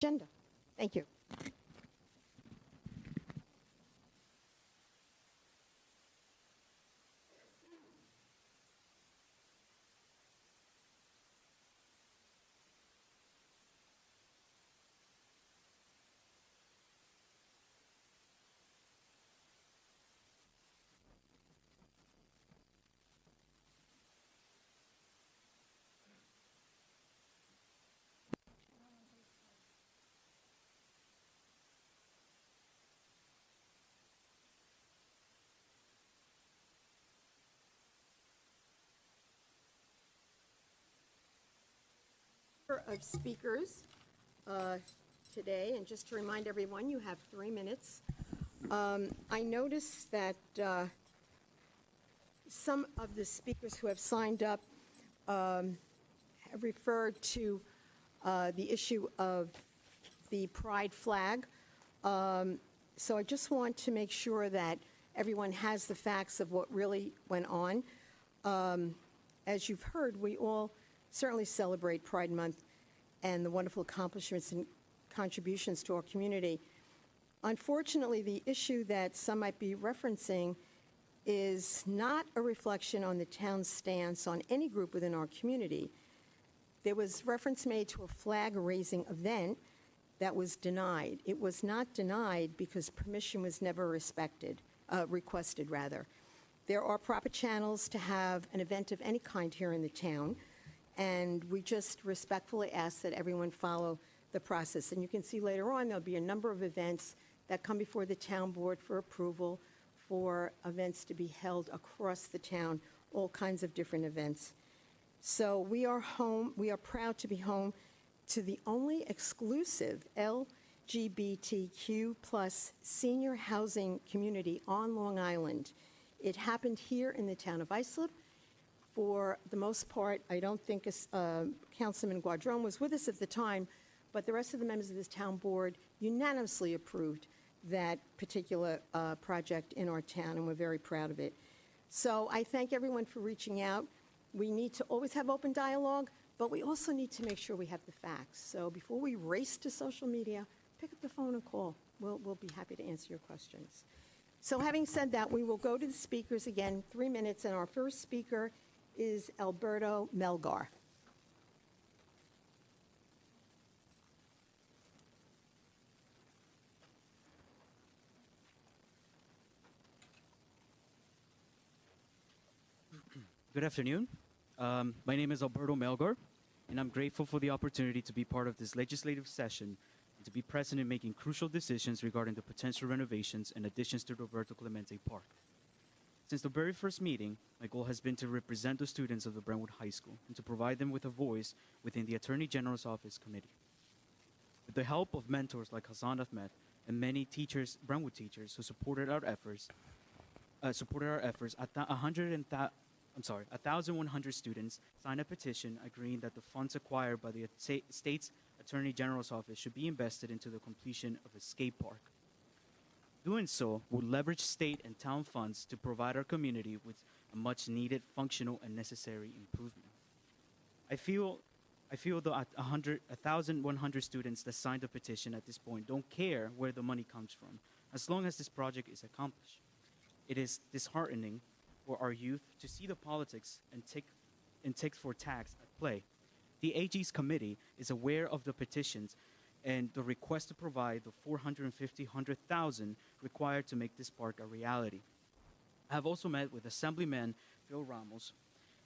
agenda. Thank you. Of speakers today, and just to remind everyone, you have 3 minutes. I noticed that some of the speakers who have signed up have referred to the issue of the pride flag. So I just want to make sure that everyone has the facts of what really went on. As you've heard, we all certainly celebrate Pride Month and the wonderful accomplishments and contributions to our community. Unfortunately, the issue that some might be referencing is not a reflection on the town's stance on any group within our community. There was reference made to a flag-raising event that was denied. It was not denied because permission was never requested rather. There are proper channels to have an event of any kind here in the town, and we just respectfully ask that everyone follow the process. And you can see later on there'll be a number of events that come before the town board for approval for events to be held across the town, all kinds of different events. So we are proud to be home to the only exclusive LGBTQ plus senior housing community on Long Island. It happened here in the town of Islip. For the most part, I don't think Councilman Guadron was with us at the time, but the rest of the members of this town board unanimously approved that particular project in our town, and we're very proud of it. So I thank everyone for reaching out. We need to always have open dialogue, but we also need to make sure we have the facts. So before we race to social media, pick up the phone and call. We'll be happy to answer your questions. So having said that, we will go to the speakers again, 3 minutes, and our first speaker is Alberto Melgar. Good afternoon. My name is Alberto Melgar, and I'm grateful for the opportunity to be part of this legislative session and to be present in making crucial decisions regarding the potential renovations and additions to Roberto Clemente Park. Since the very first meeting, my goal has been to represent the students of the Brentwood High School and to provide them with a voice within the Attorney General's Office Committee. With the help of mentors like Hassan Ahmed and many teachers, Brentwood teachers, who supported our efforts, 1,100 students signed a petition agreeing that the funds acquired by the state's Attorney General's Office should be invested into the completion of a skate park. Doing so will leverage state and town funds to provide our community with a much-needed, functional, and necessary improvement. I feel the 1,100 students that signed the petition at this point don't care where the money comes from, as long as this project is accomplished. It is disheartening for our youth to see the politics and ticks for tax at play. The AG's committee is aware of the petitions and the request to provide the $450,000 required to make this park a reality. I have also met with Assemblyman Phil Ramos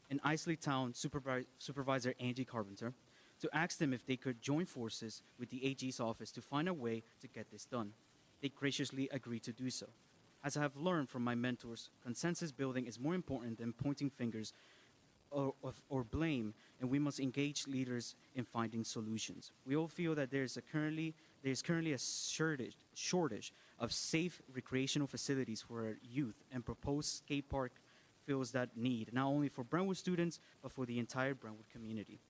and Islip Town Supervisor Angie Carpenter to ask them if they could join forces with the AG's office to find a way to get this done. They graciously agreed to do so. As I have learned from my mentors, consensus building is more important than pointing fingers or blame, and we must engage leaders in finding solutions. We all feel that there is currently a shortage of safe recreational facilities for our youth, and proposed skate park fills that need, not only for Brentwood students, but for the entire Brentwood community.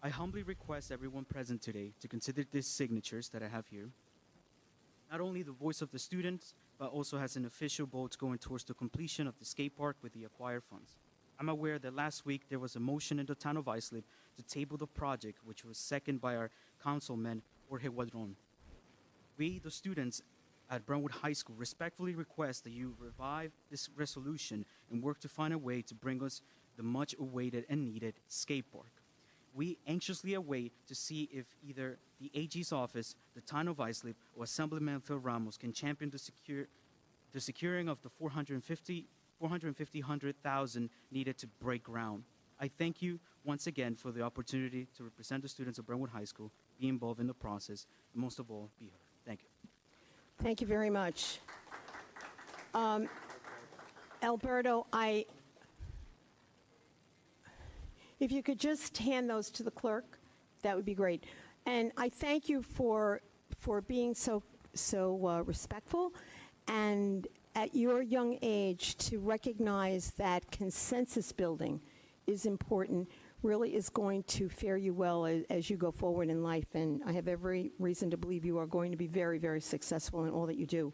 I humbly request everyone present today to consider these signatures that I have here, not only the voice of the students, but also has an official vote going towards the completion of the skate park with the acquired funds. I'm aware that last week there was a motion in the town of Islip to table the project, which was seconded by our councilman, Jorge Guadron. We, the students at Brentwood High School, respectfully request that you revive this resolution and work to find a way to bring us the much awaited and needed skate park. We anxiously await to see if either the AG's office, the town of Islip, or Assemblyman Phil Ramos can champion the securing of the 450,000 needed to break ground. I thank you once again for the opportunity to represent the students of Brentwood High School, be involved in the process, and most of all, be heard. Thank you. Thank you very much. Alberto, if you could just hand those to the clerk, that would be great. And I thank you for being so respectful, and at your young age to recognize that consensus building is important, really is going to fare you well as you go forward in life. And I have every reason to believe you are going to be very, very successful in all that you do.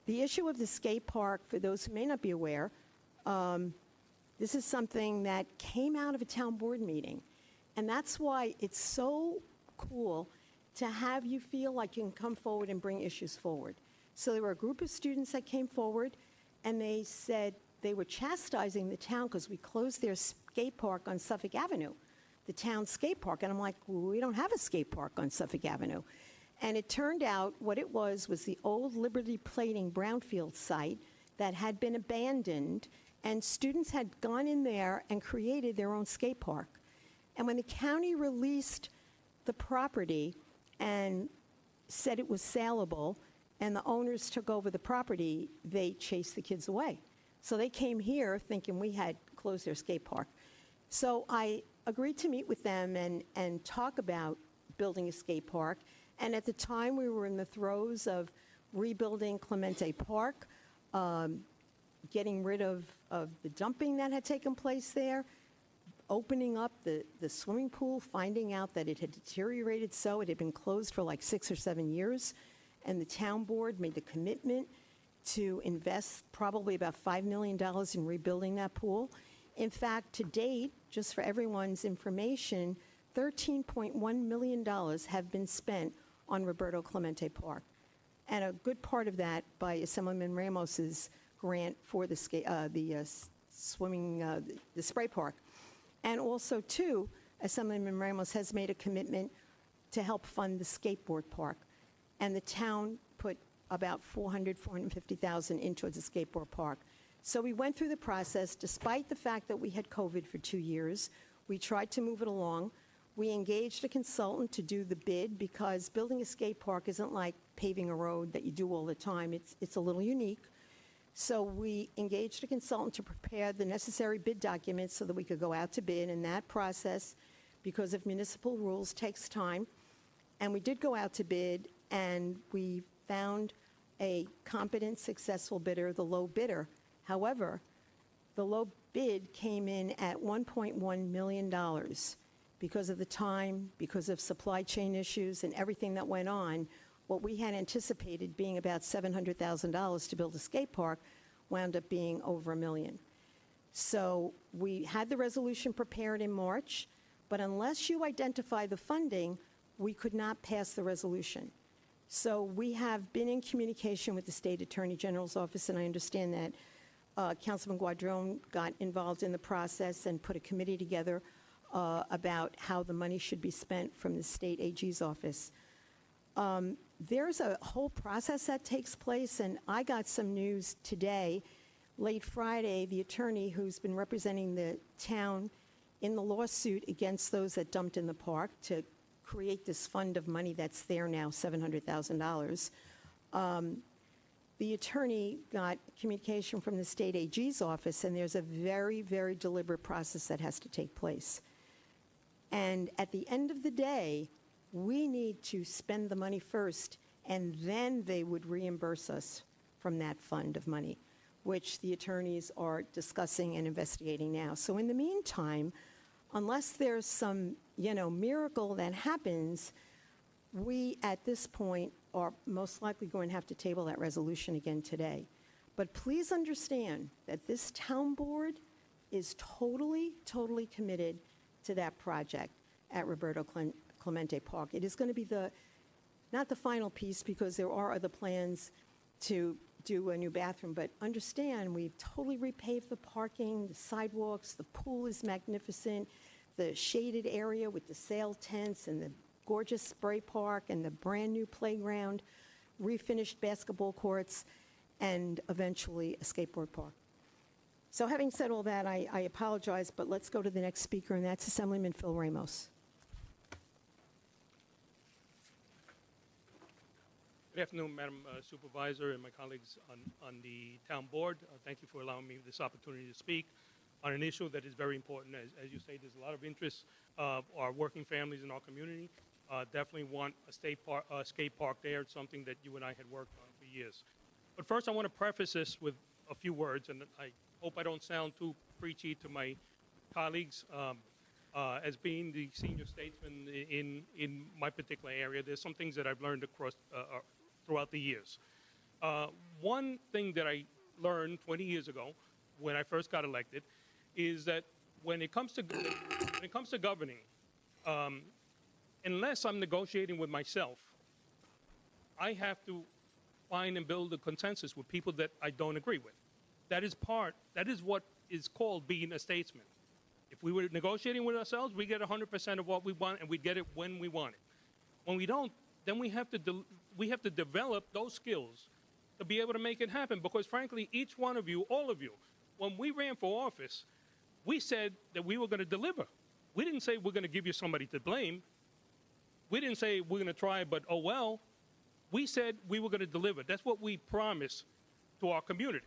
The issue of the skate park, for those who may not be aware, this is something that came out of a town board meeting. And that's why it's so cool to have you feel like you can come forward and bring issues forward. So there were a group of students that came forward, and they said they were chastising the town because we closed their skate park on Suffolk Avenue, the town skate park. And I'm like, well, we don't have a skate park on Suffolk Avenue. And it turned out what it was the old Liberty Plating brownfield site that had been abandoned, and students had gone in there and created their own skate park. And when the county released the property and said it was saleable, and the owners took over the property, they chased the kids away. So they came here thinking we had closed their skate park. So I agreed to meet with them and talk about building a skate park. And at the time, we were in the throes of rebuilding Clemente Park, getting rid of the dumping that had taken place there, opening up the swimming pool, finding out that it had deteriorated so it had been closed for like 6 or 7 years. And the town board made the commitment to invest probably about $5 million in rebuilding that pool. In fact, to date, just for everyone's information, $13.1 million have been spent on Roberto Clemente Park. And a good part of that by Assemblyman Ramos's grant for the spray park. And also, too, Assemblyman Ramos has made a commitment to help fund the skateboard park. And the town put about $450,000 in towards the skateboard park. So we went through the process. Despite the fact that we had COVID for 2 years, we tried to move it along. We engaged a consultant to do the bid because building a skate park isn't like paving a road that you do all the time. It's a little unique. So we engaged a consultant to prepare the necessary bid documents so that we could go out to bid. And that process, because of municipal rules, takes time. And we did go out to bid, and we found a competent, successful bidder, the low bidder. However, the low bid came in at $1.1 million because of the time, because of supply chain issues and everything that went on. What we had anticipated being about $700,000 to build a skate park wound up being over $1 million. So we had the resolution prepared in March, but unless you identify the funding, we could not pass the resolution. So we have been in communication with the State Attorney General's office, and I understand that Councilman Guadron got involved in the process and put a committee together about how the money should be spent from the state AG's office. There's a whole process that takes place, and I got some news today. Late Friday, the attorney who's been representing the town in the lawsuit against those that dumped in the park to create this fund of money that's there now, $700,000. The attorney got communication from the state AG's office, and there's a very, very deliberate process that has to take place. And at the end of the day, we need to spend the money first, and then they would reimburse us from that fund of money, which the attorneys are discussing and investigating now. So in the meantime, unless there's some, miracle that happens, we, at this point, are most likely going to have to table that resolution again today. But please understand that this town board is totally, totally committed to that project at Roberto Clemente Park. It is going to be not the final piece, because there are other plans to do a new bathroom, but understand, we've totally repaved the parking, the sidewalks, the pool is magnificent, the shaded area with the sail tents and the gorgeous spray park and the brand-new playground, refinished basketball courts, and eventually a skateboard park. So having said all that, I apologize, but let's go to the next speaker, and that's Assemblyman Phil Ramos. Good afternoon, Madam Supervisor and my colleagues on the town board. Thank you for allowing me this opportunity to speak on an issue that is very important. As you say, there's a lot of interest of our working families in our community. Definitely want a skate park there. It's something that you and I had worked on for years. But first, I want to preface this with a few words, and I hope I don't sound too preachy to my colleagues. As being the senior statesman in my particular area, there's some things that I've learned across throughout the years. One thing that I learned 20 years ago when I first got elected is that when it comes to governing, unless I'm negotiating with myself, I have to find and build a consensus with people that I don't agree with. That is what is called being a statesman. If we were negotiating with ourselves, we get 100% of what we want, and we get it when we want it. When we don't, then we have to develop those skills to be able to make it happen. Because frankly, each one of you, all of you, when we ran for office, we said that we were going to deliver. We didn't say we're going to give you somebody to blame. We didn't say we're going to try, but oh well. We said we were going to deliver. That's what we promised to our community.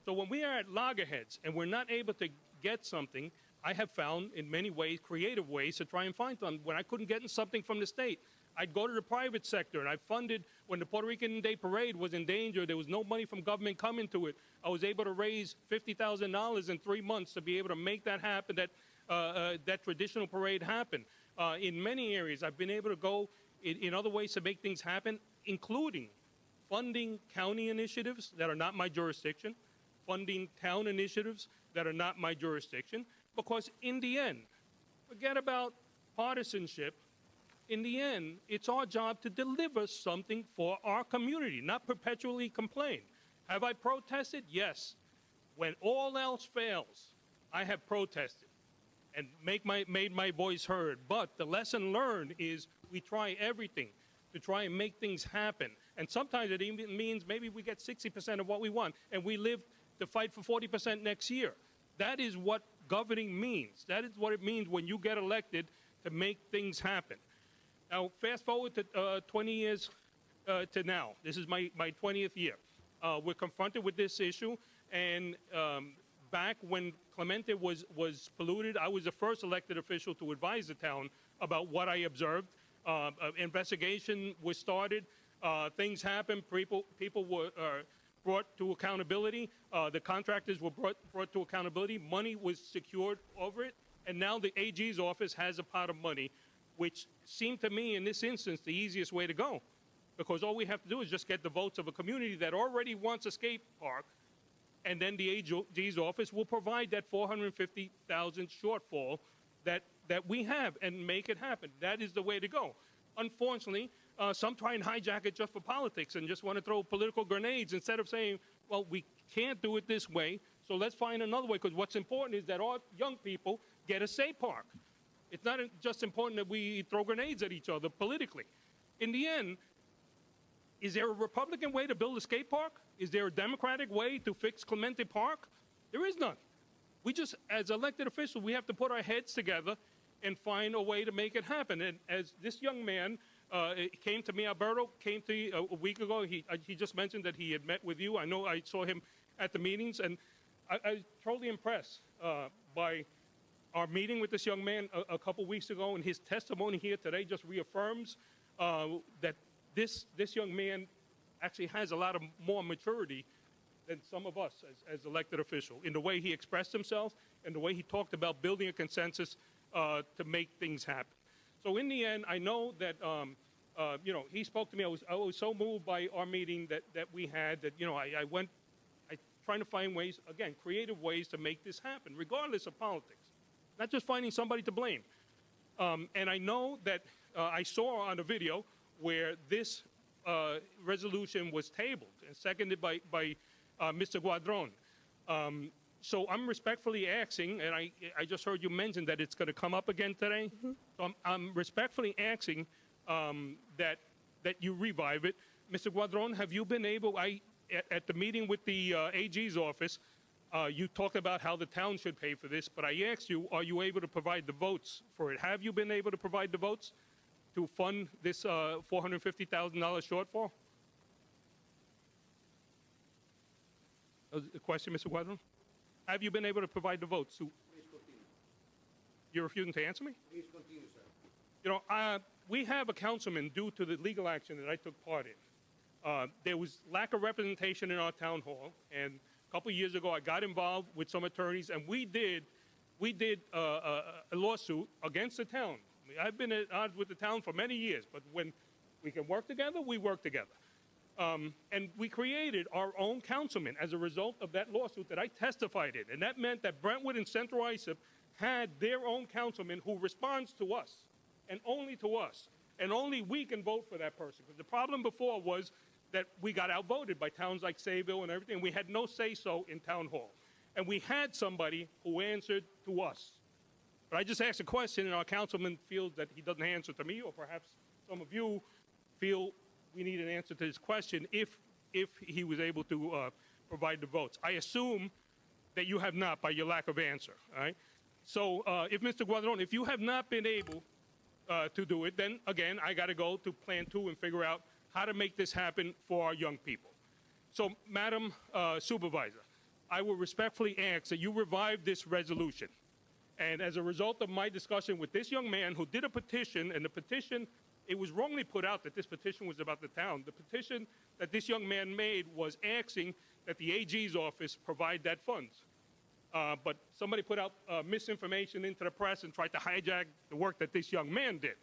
So when we are at loggerheads and we're not able to get something, I have found in many ways, creative ways, to try and find them. When I couldn't get something from the state, I'd go to the private sector, and I funded, when the Puerto Rican Day Parade was in danger, there was no money from government coming to it. I was able to raise $50,000 in 3 months to be able to make that happen, that traditional parade happen. In many areas, I've been able to go in other ways to make things happen, including funding county initiatives that are not my jurisdiction, funding town initiatives that are not my jurisdiction, because in the end, forget about partisanship. In the end, it's our job to deliver something for our community, not perpetually complain. Have I protested? Yes. When all else fails, I have protested and made my voice heard. But the lesson learned is we try everything to try and make things happen. And sometimes it even means maybe we get 60% of what we want, and we live to fight for 40% next year. That is what governing means. That is what it means when you get elected to make things happen. Now, fast forward to 20 years to now. This is my 20th year. We're confronted with this issue, and back when Clemente was polluted, I was the first elected official to advise the town about what I observed. Investigation was started. Things happened. People were brought to accountability. The contractors were brought to accountability. Money was secured over it. And now the AG's office has a pot of money, which seemed to me in this instance the easiest way to go. Because all we have to do is just get the votes of a community that already wants a skate park, and then the AG's office will provide that $450,000 shortfall that we have and make it happen. That is the way to go. Unfortunately, some try and hijack it just for politics and just want to throw political grenades instead of saying, well, we can't do it this way, so let's find another way, because what's important is that our young people get a skate park. It's not just important that we throw grenades at each other politically. In the end, is there a Republican way to build a skate park? Is there a Democratic way to fix Clemente Park? There is none. We just, as elected officials, we have to put our heads together and find a way to make it happen. And as this young man came to me, Alberto came to you a week ago. He just mentioned that he had met with you. I know I saw him at the meetings, and I was totally impressed by our meeting with this young man a couple weeks ago, and his testimony here today just reaffirms that this young man actually has a lot of more maturity than some of us as elected officials in the way he expressed himself and the way he talked about building a consensus to make things happen. So in the end, I know that, he spoke to me. I was so moved by our meeting that we had that, I went trying to find ways, again, creative ways to make this happen, regardless of politics, not just finding somebody to blame. And I know that I saw on the video where this resolution was tabled and seconded by Mr. Guadron. So I'm respectfully asking, and I just heard you mention that it's going to come up again today. So I'm respectfully asking that you revive it. Mr. Guadron, have you been able, at the meeting with the AG's office, you talked about how the town should pay for this, but I asked you, are you able to provide the votes for it? Have you been able to provide the votes to fund this $450,000 shortfall? The question, Mr. Guadron? Have you been able to provide the votes? Please continue. You're refusing to answer me? Please continue, sir. You know, we have a councilman due to the legal action that I took part in. There was lack of representation in our town hall, and a couple of years ago I got involved with some attorneys, and we did a lawsuit against the town. I mean, I've been at odds with the town for many years, but when we can work together, we work together. And we created our own councilman as a result of that lawsuit that I testified in. And that meant that Brentwood and Central Islip had their own councilman who responds to us, and only to us. And only we can vote for that person. Because the problem before was that we got outvoted by towns like Sayville and everything. We had no say-so in town hall. And we had somebody who answered to us. But I just asked a question, and our councilman feels that he doesn't answer to me, or perhaps some of you feel we need an answer to this question if he was able to provide the votes. I assume that you have not by your lack of answer, all right? So if Mr. Guadron, if you have not been able to do it, then again, I got to go to Plan 2 and figure out how to make this happen for our young people. So, Madam Supervisor, I will respectfully ask that you revive this resolution. And as a result of my discussion with this young man who did a petition, and the petition, it was wrongly put out that this petition was about the town. The petition that this young man made was asking that the AG's office provide that funds. But somebody put out misinformation into the press and tried to hijack the work that this young man did.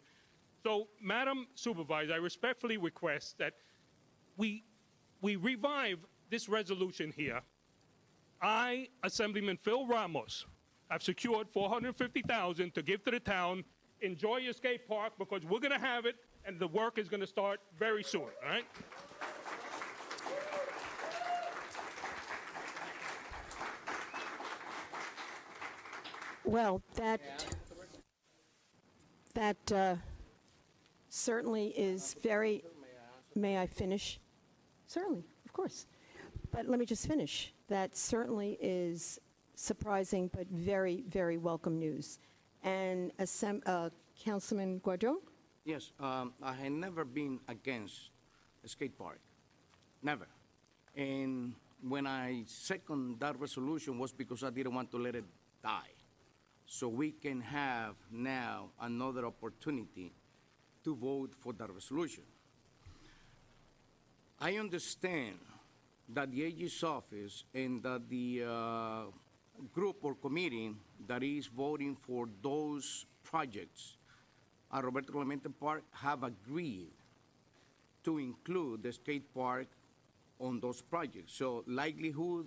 So, Madam Supervisor, I respectfully request that we revive this resolution here. I, Assemblyman Phil Ramos, have secured $450,000 to give to the town. Enjoy your skate park, because we're going to have it, and the work is going to start very soon, all right? Well, that certainly is very, may I finish? Certainly, of course. But let me just finish. That certainly is surprising, but very, very welcome news. And Councilman Guadron? Yes, I had never been against a skate park, never. And when I second that resolution was because I didn't want to let it die. So we can have now another opportunity to vote for that resolution. I understand that the AG's office and that the group or committee that is voting for those projects at Roberto Clemente Park have agreed to include the skate park on those projects. So likelihood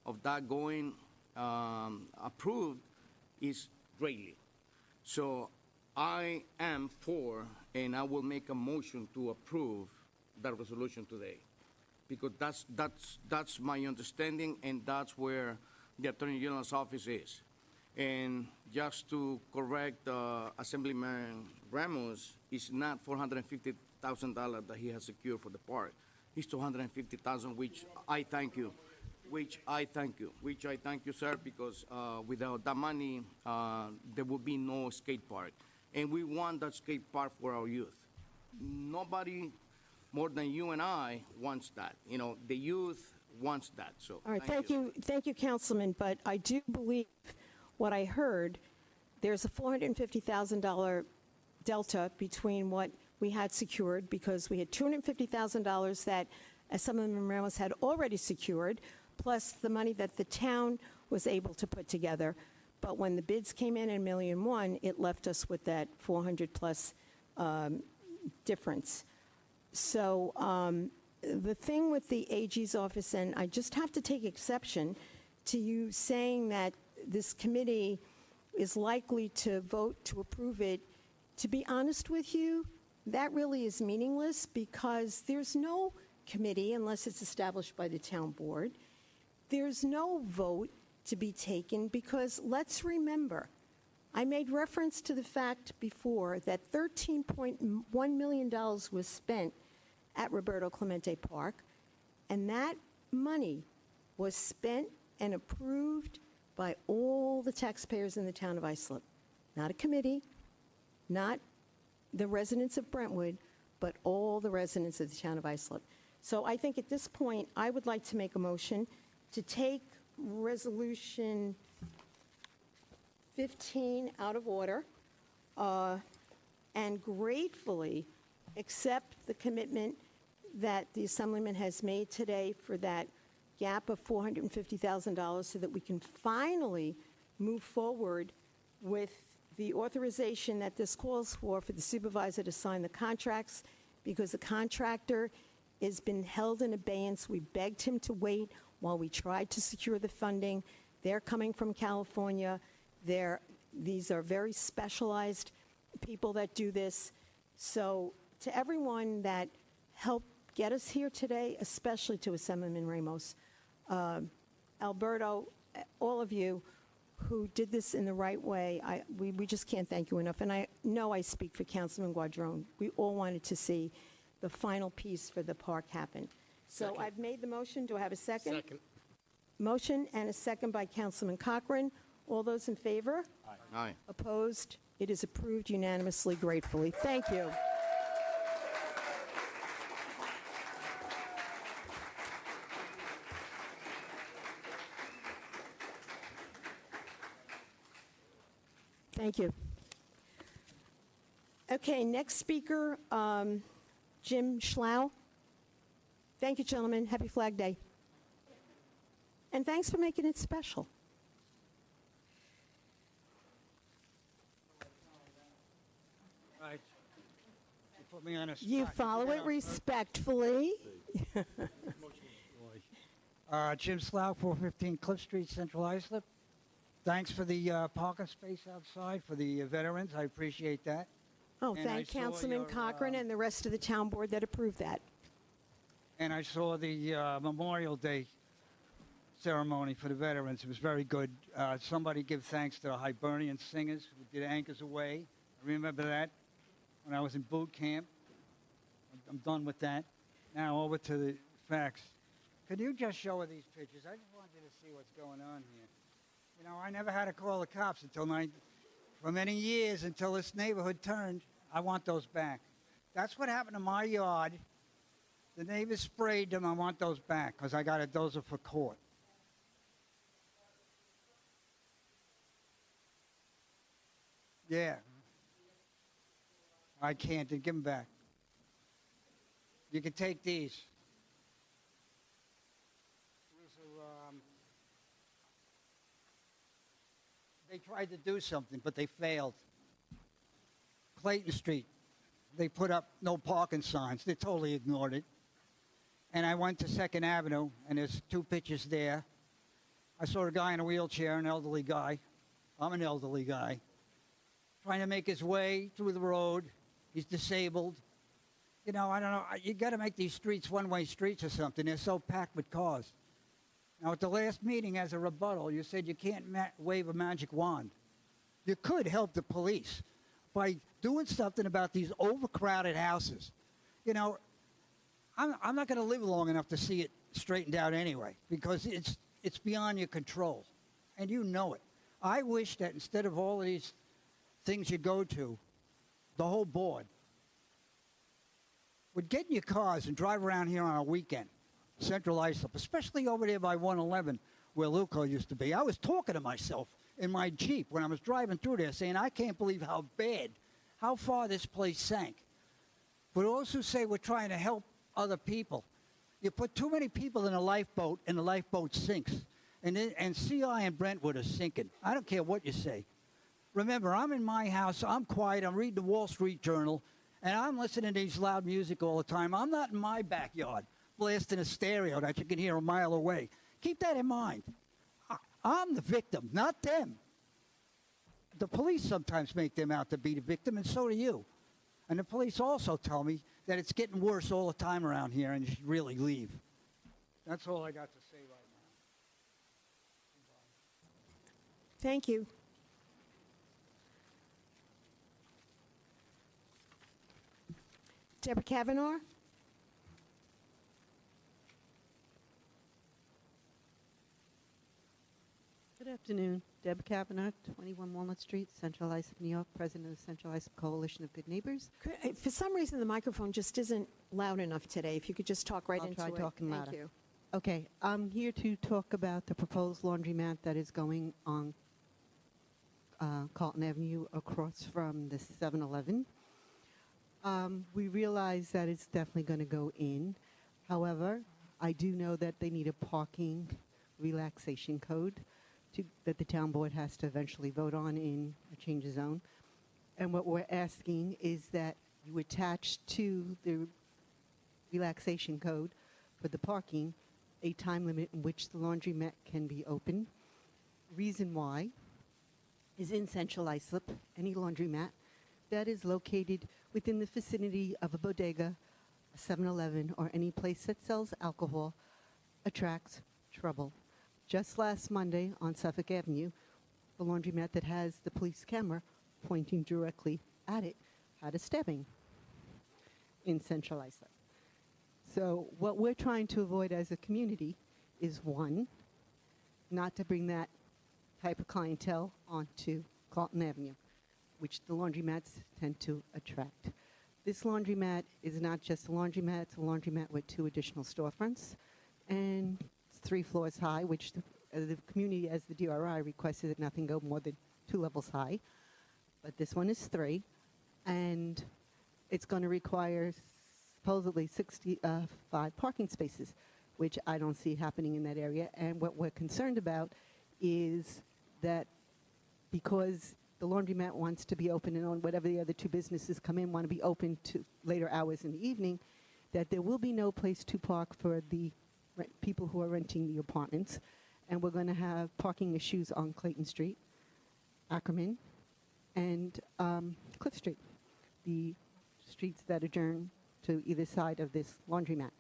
of that going approved is greatly. So I am for, and I will make a motion to approve that resolution today, because that's my understanding, and that's where the Attorney General's office is. And just to correct Assemblyman Ramos, it's not $450,000 that he has secured for the park. It's $250,000, which I thank you. Which I thank you, sir, because without that money, there would be no skate park. And we want that skate park for our youth. Nobody more than you and I wants that. You know, the youth wants that. So All right, thank you, Councilman. But I do believe what I heard, there's a $450,000 delta between what we had secured, because we had $250,000 that Assemblyman Ramos had already secured, plus the money that the town was able to put together. But when the bids came in $1.1 million, it left us with that 400 plus difference. So the thing with the AG's office, and I just have to take exception to you saying that this committee is likely to vote to approve it. To be honest with you, that really is meaningless because there's no committee unless it's established by the town board. There's no vote to be taken because let's remember, I made reference to the fact before that $13.1 million was spent at Roberto Clemente Park, and that money was spent and approved by all the taxpayers in the town of Islip. Not a committee, not the residents of Brentwood, but all the residents of the town of Islip. So I think at this point, I would like to make a motion to take Resolution 15 out of order and gratefully accept the commitment that the Assemblyman has made today for that gap of $450,000 so that we can finally move forward with the authorization that this calls for the supervisor to sign the contracts because the contractor has been held in abeyance. We begged him to wait while we tried to secure the funding. They're coming from California. These are very specialized people that do this. So to everyone that helped get us here today, especially to Assemblyman Ramos, Alberto, all of you who did this in the right way, we just can't thank you enough. And I know I speak for Councilman Guadrone. We all wanted to see the final piece for the park happen. So Second. I've made the motion. Do I have a second? Second. Motion and a second by Councilman Cochran. All those in favor? Aye. Opposed? It is approved unanimously, gratefully. Thank you. Thank you. Okay, next speaker, Jim Schlau. Thank you, gentlemen. Happy Flag Day. And thanks for making it special. Right. You put me on a spot. You follow get it on respectfully. Jim Slough, 415 Cliff Street, Central Islip. Thanks for the parking space outside for the veterans. I appreciate that. Oh, And I thank saw Councilman your, Cochran and the rest of the town board that approved that. And I saw the Memorial Day ceremony for the veterans. It was very good. Somebody give thanks to the Hibernian singers who did Anchors Away. I remember that when I was in boot camp. I'm done with that. Now over to the facts. Could you just show her these pictures? I just want you to see what's going on here. You know, I never had to call the cops for many years until this neighborhood turned. I want those back. That's what happened to my yard. The neighbors sprayed them. I want those back because I got a dozer for court. Yeah. I can't. Then give them back. You can take these. These are, they tried to do something, but they failed. Clayton Street, they put up no parking signs. They totally ignored it. And I went to 2nd Avenue, and there's 2 pictures there. I saw a guy in a wheelchair, an elderly guy. I'm an elderly guy. Trying to make his way through the road. He's disabled. You know, I don't know. You got to make these streets one-way streets or something. They're so packed with cars. Now, at the last meeting, as a rebuttal, you said you can't wave a magic wand. You could help the police by doing something about these overcrowded houses. You know, I'm not going to live long enough to see it straightened out anyway because it's beyond your control, and you know it. I wish that instead of all of these things you go to, the whole board would get in your cars and drive around here on a weekend, Central Islip, especially over there by 111 where Luco used to be. I was talking to myself in my Jeep when I was driving through there saying, I can't believe how far this place sank. But also say we're trying to help other people. You put too many people in a lifeboat and the lifeboat sinks. And CI and Brentwood are sinking. I don't care what you say. Remember, I'm in my house, I'm quiet, I'm reading the Wall Street Journal, and I'm listening to these loud music all the time. I'm not in my backyard blasting a stereo that you can hear a mile away. Keep that in mind. I'm the victim, not them. The police sometimes make them out to be the victim, and so do you. And the police also tell me that it's getting worse all the time around here and you should really leave. That's all I got to say right now. Thank you. Deborah Kavanaugh? Good afternoon. Deb Kavanaugh, 21 Walnut Street, Central Islip, New York, president of the Central Islip Coalition of Good Neighbors. For some reason, the microphone just isn't loud enough today. If you could just talk right I'll into try it. talking Thank louder. you. Okay, I'm here to talk about the proposed laundromat that is going on Carlton Avenue across from the 7-Eleven. We realize that it's definitely going to go in. However, I do know that they need a parking relaxation code that the town board has to eventually vote on in a change of zone. And what we're asking is that you attach to the relaxation code for the parking a time limit in which the laundromat can be open. Reason why is in Central Islip, any laundromat that is located within the vicinity of a bodega, a 7-Eleven, or any place that sells alcohol attracts trouble. Just last Monday on Suffolk Avenue, the laundromat that has the police camera pointing directly at it had a stabbing in Central Islip. So what we're trying to avoid as a community is, one, not to bring that type of clientele onto Carlton Avenue, which the laundromats tend to attract. This laundromat is not just a laundromat, it's a laundromat with 2 additional storefronts, and it's 3 floors high, which the community, as the DRI, requested that nothing go more than 2 levels high. But this one is 3, and it's going to require supposedly 65 parking spaces, which I don't see happening in that area. And what we're concerned about is that because the laundromat wants to be open, and on whatever the other 2 businesses come in want to be open to later hours in the evening, that there will be no place to park for the people who are renting the apartments. And we're going to have parking issues on Clayton Street, Ackerman, and Cliff Street, the streets that adjourn to either side of this laundromat.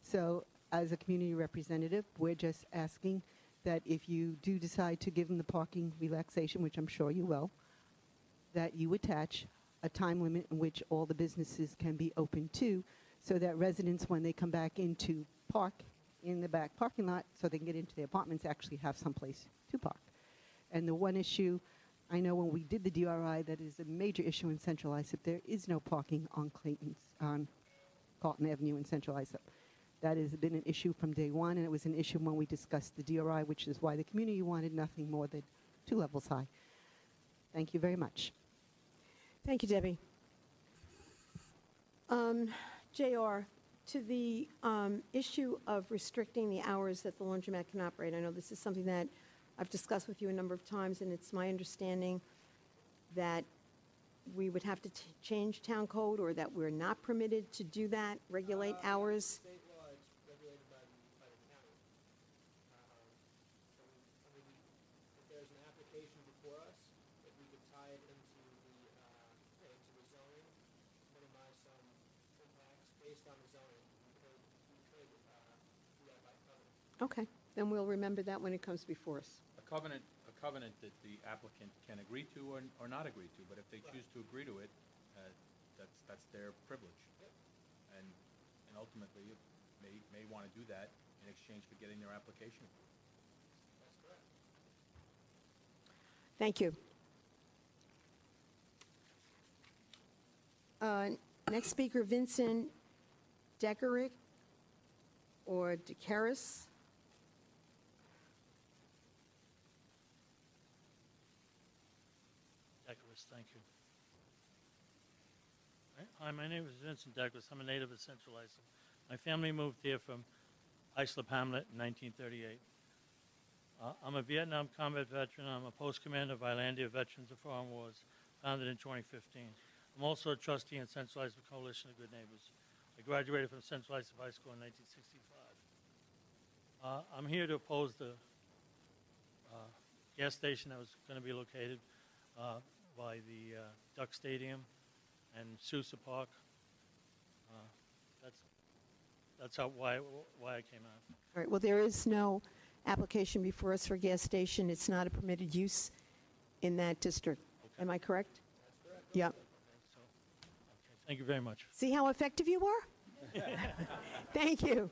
So as a community representative, we're just asking that if you do decide to give them the parking relaxation, which I'm sure you will, that you attach a time limit in which all the businesses can be open too, so that residents, when they come back in to park in the back parking lot so they can get into the apartments, actually have some place to park. And the one issue, I know when we did the DRI, that is a major issue in Central Islip. There is no parking on Carlton Avenue in Central Islip. That has been an issue from day one, and it was an issue when we discussed the DRI, which is why the community wanted nothing more than 2 levels high. Thank you very much. Thank you, Debbie. JR, to the issue of restricting the hours that the laundromat can operate, I know this is something that I've discussed with you a number of times, and it's my understanding that we would have to change town code, or that we're not permitted to do that, regulate hours. State law, it's regulated by the county. If there's an application before us, if we could tie it into the zoning, minimize some impacts based on the zoning, we could do that by covenant. Okay, then we'll remember that when it comes before us. A covenant that the applicant can agree to or not agree to, but if they choose to agree to it, that's their privilege. Yep. And ultimately, may want to do that in exchange for getting their application approved. That's correct. Thank you. Next speaker, Vincent Deckerick or DeCaris. Deckers, thank you. Hi, my name is Vincent Deckers. I'm a native of Central Islip. My family moved here from Islip Hamlet in 1938. I'm a Vietnam combat veteran. I'm a post commander of Islandia Veterans of Foreign Wars, founded in 2015. I'm also a trustee in Central Islip Coalition of Good Neighbors. I graduated from Central Islip High School in 1965. I'm here to oppose the gas station that was going to be located by the Duck Stadium and Sousa Park. That's why I came out. All right, well, there is no application before us for a gas station. It's not a permitted use in that district. Okay. Am I correct? That's correct. Yep. So, okay, thank you very much. See how effective you were? Thank you.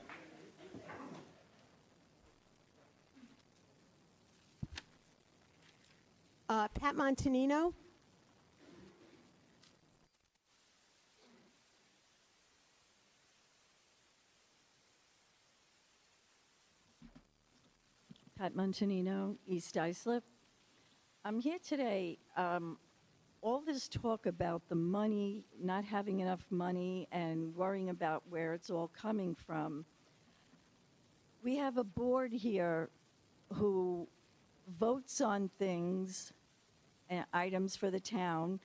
Pat Montanino? Pat Montanino, East Islip. I'm here today. All this talk about the money, not having enough money, and worrying about where it's all coming from. We have a board here who votes on things, items for the town,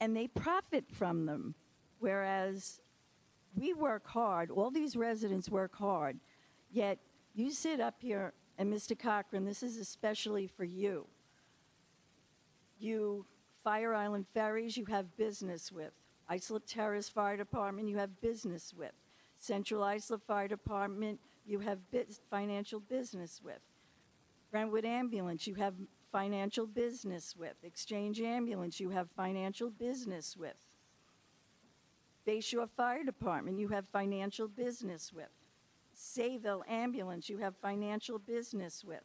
and they profit from them. Whereas we work hard, all these residents work hard, yet you sit up here, and Mr. Cochran, this is especially for you. You, Fire Island Ferries, you have business with. Islip Terrace Fire Department, you have business with. Central Islip Fire Department, you have financial business with. Brentwood Ambulance, you have financial business with. Exchange Ambulance, you have financial business with. Bayshore Fire Department, you have financial business with. Sayville Ambulance, you have financial business with.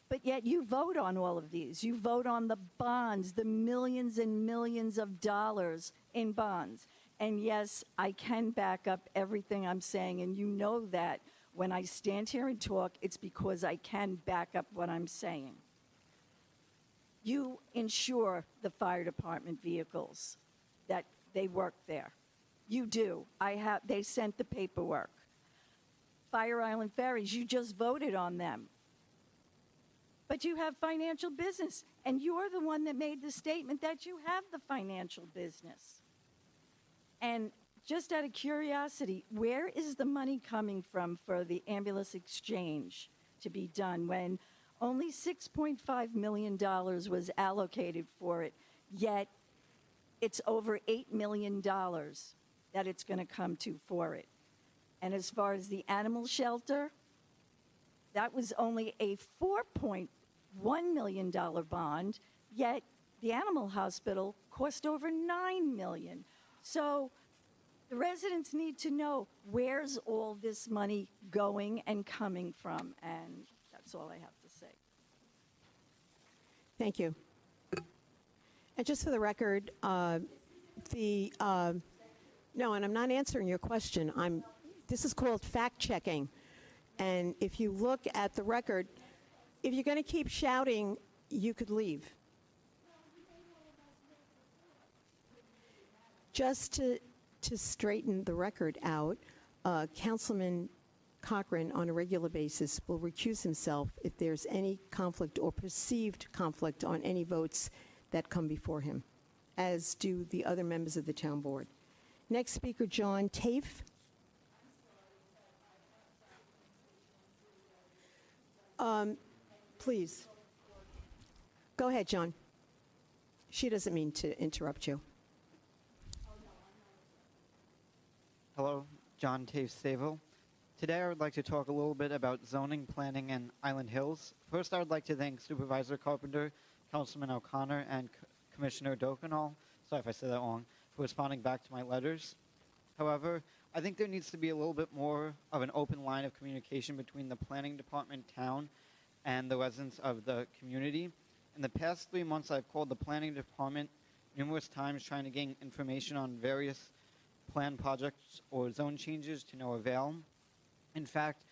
But yet you vote on all of these. You vote on the bonds, the millions and millions of dollars in bonds. And yes, I can back up everything I'm saying, and you know that when I stand here and talk, it's because I can back up what I'm saying. You insure the fire department vehicles that they work there. You do. They sent the paperwork. Fire Island Ferries, you just voted on them. But you have financial business, and you're the one that made the statement that you have the financial business. And just out of curiosity, where is the money coming from for the ambulance exchange to be done when only $6.5 million was allocated for it, yet it's over $8 million that it's going to come to for it? And as far as the animal shelter, that was only a $4.1 million bond, yet the animal hospital cost over $9 million. So the residents need to know where's all this money going and coming from, and that's all I have to say. Thank you. And just for the record, no, and I'm not answering your question. This is called fact-checking. And if you look at the record, if you're going to keep shouting, you could leave. Just to straighten the record out, Councilman Cochran, on a regular basis, will recuse himself if there's any conflict or perceived conflict on any votes that come before him, as do the other members of the town board. Next speaker, John Tafe. Please. Go ahead, John. She doesn't mean to interrupt you. Hello, John Tafe Savo. Today I would like to talk a little bit about zoning, planning, and Island Hills. First, I would like to thank Supervisor Carpenter, Councilman O'Connor, and Commissioner Dokenall, sorry if I said that wrong, for responding back to my letters. However, I think there needs to be a little bit more of an open line of communication between the planning department, town, and the residents of the community. In the past 3 months, I've called the planning department numerous times trying to gain information on various planned projects or zone changes to no avail. In fact,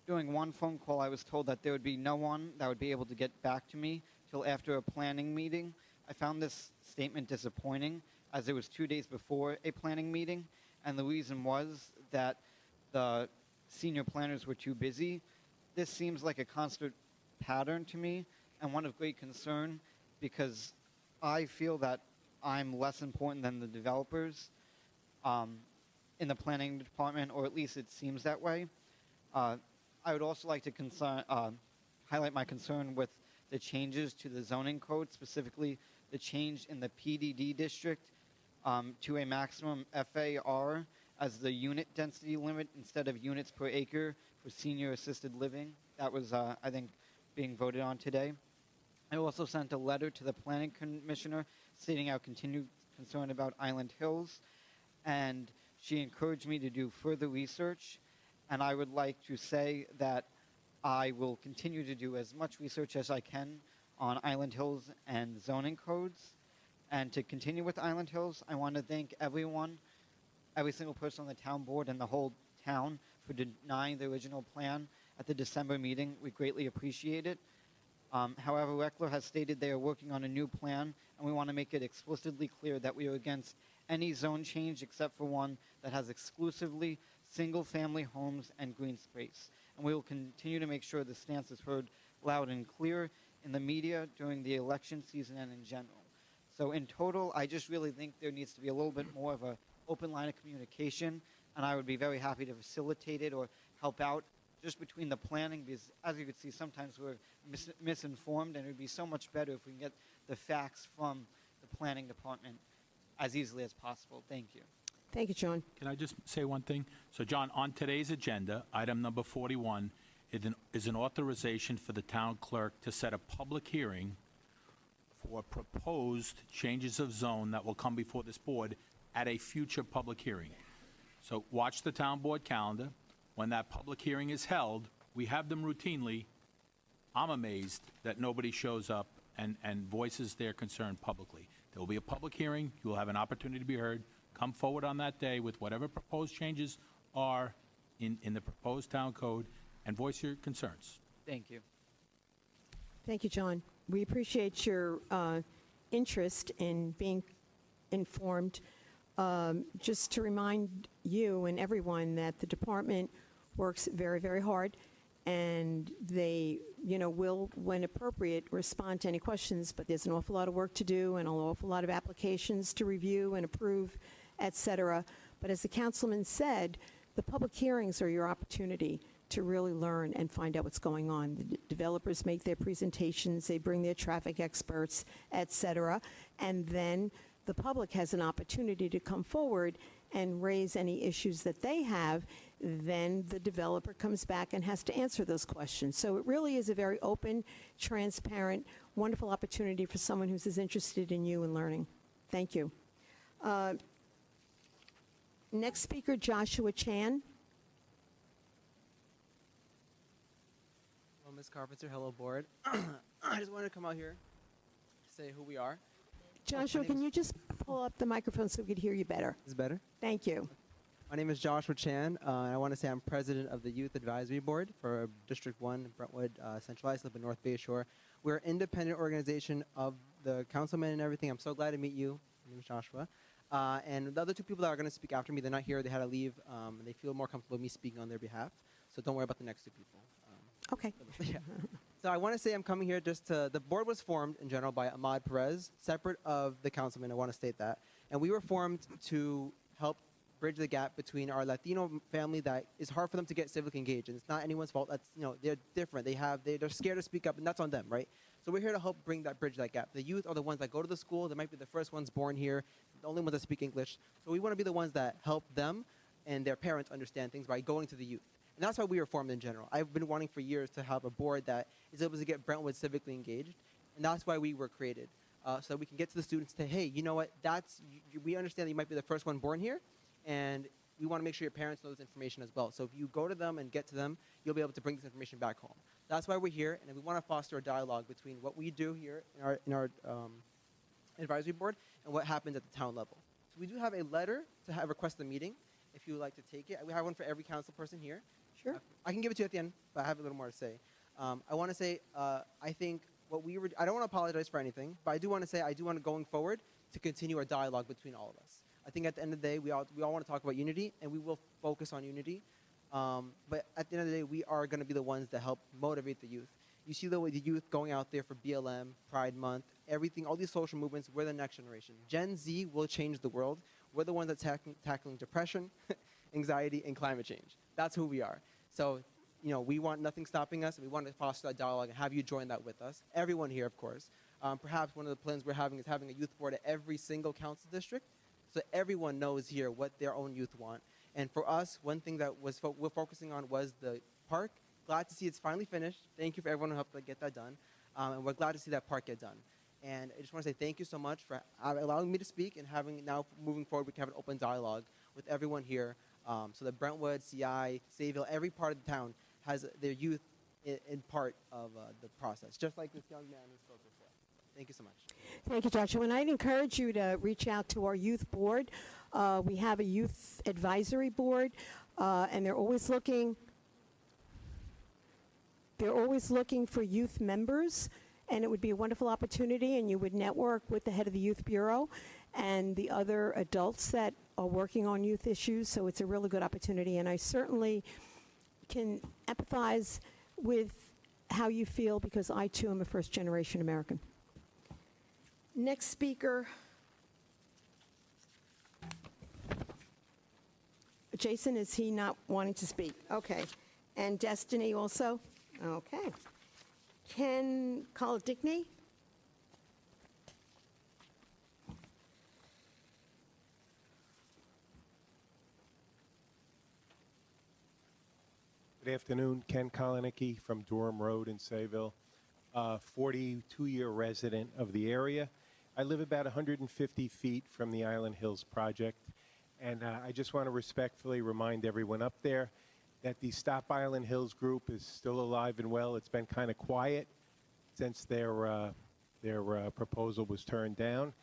during one phone call, I was told that there would be no one that would be able to get back to me till after a planning meeting. I found this statement disappointing, as it was 2 days before a planning meeting, and the reason was that the senior planners were too busy. This seems like a constant pattern to me, and one of great concern, because I feel that I'm less important than the developers in the planning department, or at least it seems that way. I would also like to highlight my concern with the changes to the zoning code, specifically the change in the PDD district to a maximum FAR as the unit density limit instead of units per acre for senior assisted living. That was, I think, being voted on today. I also sent a letter to the planning commissioner stating our continued concern about Island Hills, and she encouraged me to do further research. And I would like to say that I will continue to do as much research as I can on Island Hills and zoning codes. And to continue with Island Hills, I want to thank everyone, every single person on the town board and the whole town for denying the original plan at the December meeting. We greatly appreciate it. However, Reckler has stated they are working on a new plan, and we want to make it explicitly clear that we are against any zone change except for one that has exclusively single-family homes and green space. And we will continue to make sure the stance is heard loud and clear in the media during the election season and in general. So in total, I just really think there needs to be a little bit more of an open line of communication, and I would be very happy to facilitate it or help out just between the planning, because as you can see, sometimes we're misinformed, and it would be so much better if we can get the facts from the planning department as easily as possible. Thank you. Thank you, John. Can I just say one thing? So, John, on today's agenda, item number 41 is an authorization for the town clerk to set a public hearing for proposed changes of zone that will come before this board at a future public hearing. So watch the town board calendar. When that public hearing is held, we have them routinely. I'm amazed that nobody shows up and voices their concern publicly. There will be a public hearing. You will have an opportunity to be heard. Come forward on that day with whatever proposed changes are in the proposed town code and voice your concerns. Thank you. Thank you, John. We appreciate your interest in being informed. Just to remind you and everyone that the department works very, very hard, and they, will, when appropriate, respond to any questions, but there's an awful lot of work to do and an awful lot of applications to review and approve, et cetera. But as the councilman said, the public hearings are your opportunity to really learn and find out what's going on. The developers make their presentations, they bring their traffic experts, et cetera, and then the public has an opportunity to come forward and raise any issues that they have. Then the developer comes back and has to answer those questions. So it really is a very open, transparent, wonderful opportunity for someone who's as interested in you and learning. Thank you. Next speaker, Joshua Chan. Hello, Ms. Carpenter. Hello, board. I just wanted to come out here to say who we are. Joshua, can you just pull up the microphone so we could hear you better? Is this better? Thank you. My name is Joshua Chan, and I want to say I'm president of the Youth Advisory Board for District 1, Brentwood, Central Islip, and North Bay Shore. We're an independent organization of the councilman and everything. I'm so glad to meet you. My name is Joshua. And the other two people that are going to speak after me, they're not here. They had to leave, and they feel more comfortable with me speaking on their behalf. So don't worry about the next two people. Okay. Yeah. So I want to say I'm coming here just to, the board was formed in general by Ahmad Perez, separate of the councilman. I want to state that. And we were formed to help bridge the gap between our Latino family that is hard for them to get civically engaged. And it's not anyone's fault. That's, they're different. They're scared to speak up, and that's on them, right? So we're here to help bridge that gap. The youth are the ones that go to the school. They might be the first ones born here, the only ones that speak English. So we want to be the ones that help them and their parents understand things by going to the youth. And that's why we were formed in general. I've been wanting for years to have a board that is able to get Brentwood civically engaged, and that's why we were created, so we can get to the students and say, hey, you know what, we understand that you might be the first one born here, and we want to make sure your parents know this information as well. So if you go to them and get to them, you'll be able to bring this information back home. That's why we're here, and we want to foster a dialogue between what we do here in our advisory board and what happens at the town level. So we do have a letter to have request a meeting, if you would like to take it. We have one for every council person here. Sure. I can give it to you at the end, but I have a little more to say. I want to say, I think I don't want to apologize for anything, but I do want to say I do want to, going forward, to continue our dialogue between all of us. I think at the end of the day, we all want to talk about unity, and we will focus on unity. But at the end of the day, we are going to be the ones that help motivate the youth. You see the youth going out there for BLM, Pride Month, everything, all these social movements. We're the next generation. Gen Z will change the world. We're the ones that tackling depression, anxiety, and climate change. That's who we are. So, we want nothing stopping us, and we want to foster that dialogue and have you join that with us. Everyone here, of course. Perhaps one of the plans we're having is having a youth board at every single council district, so everyone knows here what their own youth want. And for us, one thing that we're focusing on was the park. Glad to see it's finally finished. Thank you for everyone who helped get that done. And we're glad to see that park get done. And I just want to say thank you so much for allowing me to speak and having now moving forward, we can have an open dialogue with everyone here. So that Brentwood, CI, Sayville, every part of the town has their youth in part of the process, just like this young man who spoke before. Thank you so much. Thank you, Joshua. And I'd encourage you to reach out to our youth board. We have a youth advisory board, and they're always looking for youth members, and it would be a wonderful opportunity, and you would network with the head of the Youth Bureau and the other adults that are working on youth issues, so it's a really good opportunity, and I certainly can empathize with how you feel because I, too, am a first-generation American. Next speaker, Jason, is he not wanting to speak? Okay. And Destiny also? Okay. Ken Kolodickny? Good afternoon, Ken Kolodickny from Durham Road in Sayville, 42-year resident of the area. I live about 150 feet from the Island Hills project, and I just want to respectfully remind everyone up there that the Stop Island Hills group is still alive and well. It's been kind of quiet since their proposal was turned down,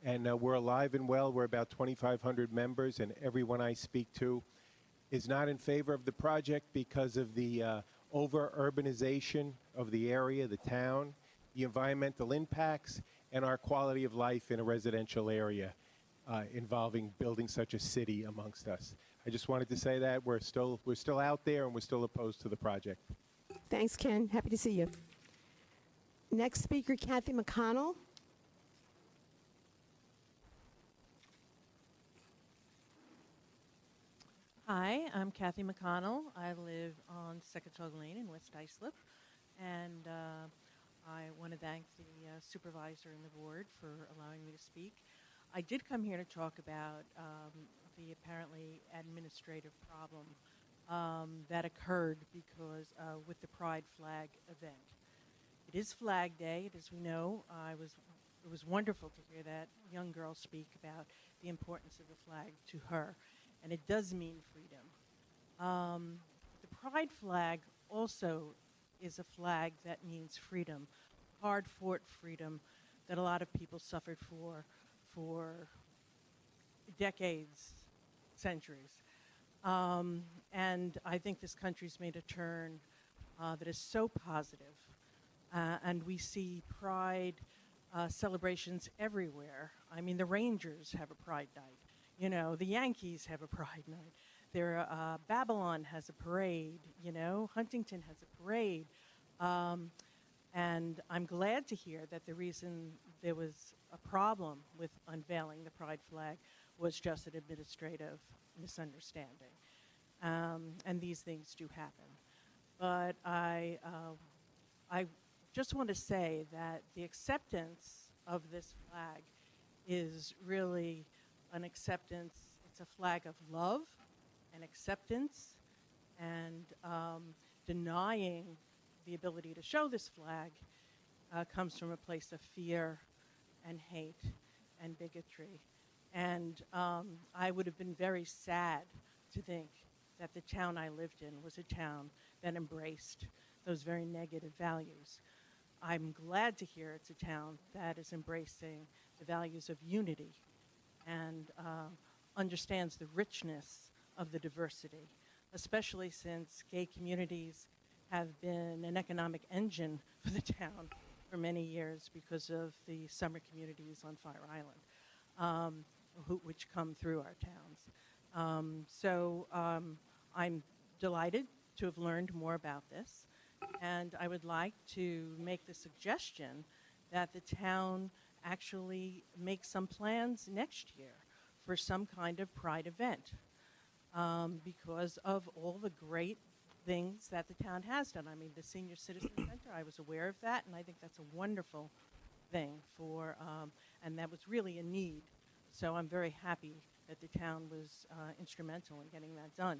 and we're alive and well. We're about 2,500 members, and everyone I speak to is not in favor of the project because of the over-urbanization of the area, the town, the environmental impacts, and our quality of life in a residential area involving building such a city amongst us. I just wanted to say that we're still out there and we're still opposed to the project. Thanks, Ken. Happy to see you. Next speaker, Kathy McConnell. Hi, I'm Kathy McConnell. I live on Secatog Lane in West Islip, and I want to thank the supervisor and the board for allowing me to speak. I did come here to talk about the apparently administrative problem that occurred because with the Pride Flag event. It is Flag Day, as we know. It was wonderful to hear that young girl speak about the importance of the flag to her. And it does mean freedom. The Pride flag also is a flag that means freedom, hard-fought freedom that a lot of people suffered for decades, centuries. And I think this country's made a turn that is so positive. And we see Pride celebrations everywhere. I mean, the Rangers have a Pride night. You know, the Yankees have a Pride night. Babylon has a parade. You know, Huntington has a parade. And I'm glad to hear that the reason there was a problem with unveiling the Pride flag was just an administrative misunderstanding. And these things do happen. But I just want to say that the acceptance of this flag is really an acceptance. It's a flag of love and acceptance, and denying the ability to show this flag comes from a place of fear and hate and bigotry. And I would have been very sad to think that the town I lived in was a town that embraced those very negative values. I'm glad to hear it's a town that is embracing the values of unity and understands the richness of the diversity, especially since gay communities have been an economic engine for the town for many years because of the summer communities on Fire Island, which come through our towns. So I'm delighted to have learned more about this, and I would like to make the suggestion that the town actually make some plans next year for some kind of Pride event because of all the great things that the town has done. I mean, the Senior Citizen Center, I was aware of that, and I think that's a wonderful thing for, and that was really a need. So I'm very happy that the town was instrumental in getting that done.